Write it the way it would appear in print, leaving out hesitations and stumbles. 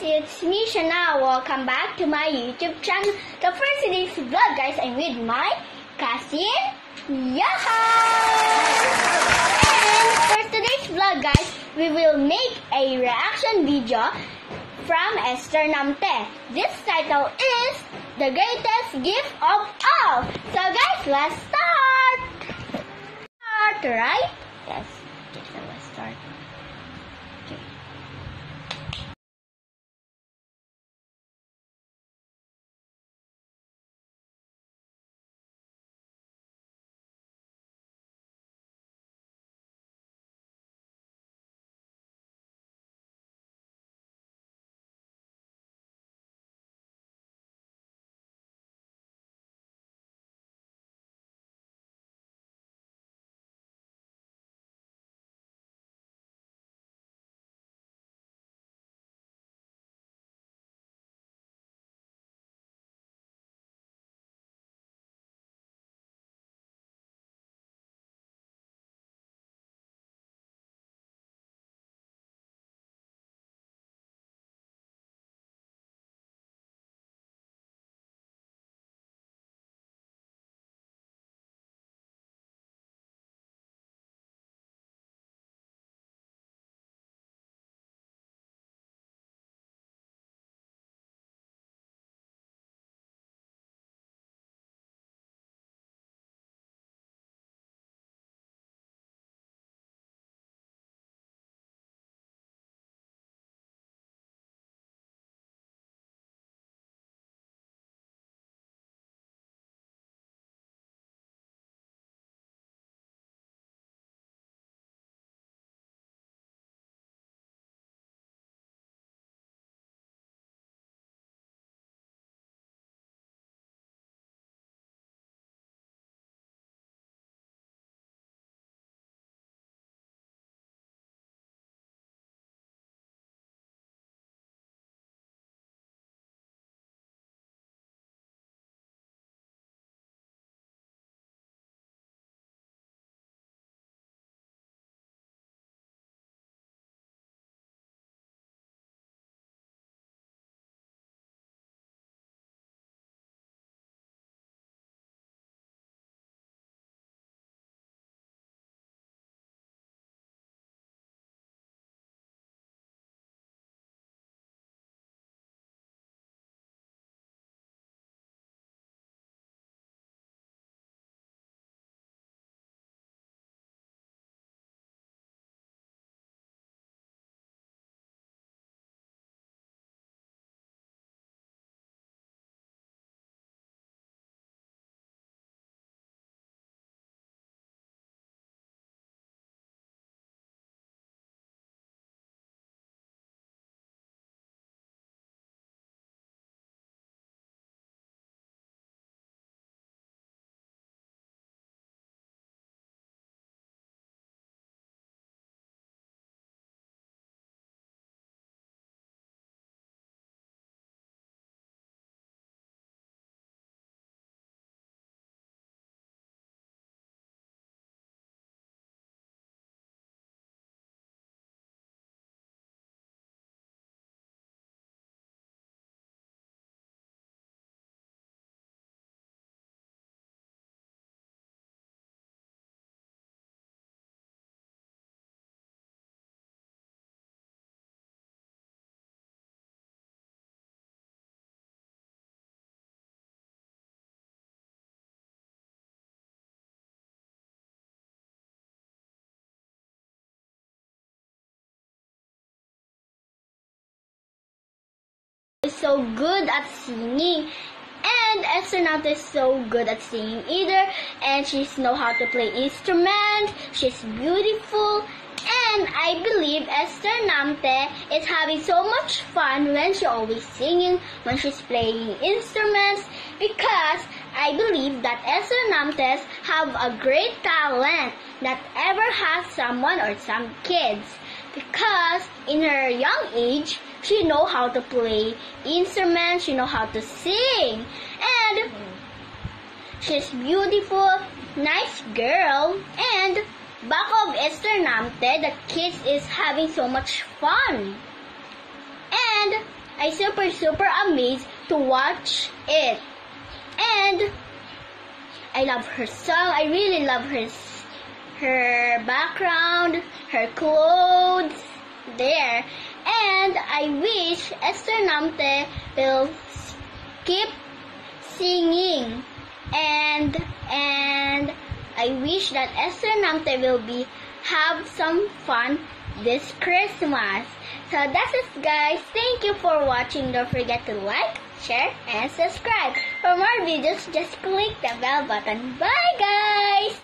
it's me Shana. Welcome back to my YouTube channel. So for today's vlog guys, I'm with my cousin Yaha. And for today's vlog guys, we will make a reaction video from Esther Namte. This title is The Greatest Gift of All. So guys, let's start! Right? Yes. Okay, so let's start. Okay. Is so good at singing, and Esther Namte is so good at singing either, and she's know how to play instruments. She's beautiful, and I believe Esther Namte is having so much fun when she's always singing, when she's playing instruments, because I believe that Esther Namte have a great talent that ever has someone or some kids, because in her young age she know how to play instruments, she know how to sing, and she's beautiful, nice girl, and back of Esther Namte, the kids is having so much fun. And I super amazed to watch it. And I love her song. I really love her background, her clothes there. And I wish Esther Namte will keep singing. And I wish that Esther Namte will have some fun this Christmas. So that's it, guys. Thank you for watching. Don't forget to like, share, and subscribe. For more videos, just click the bell button. Bye, guys!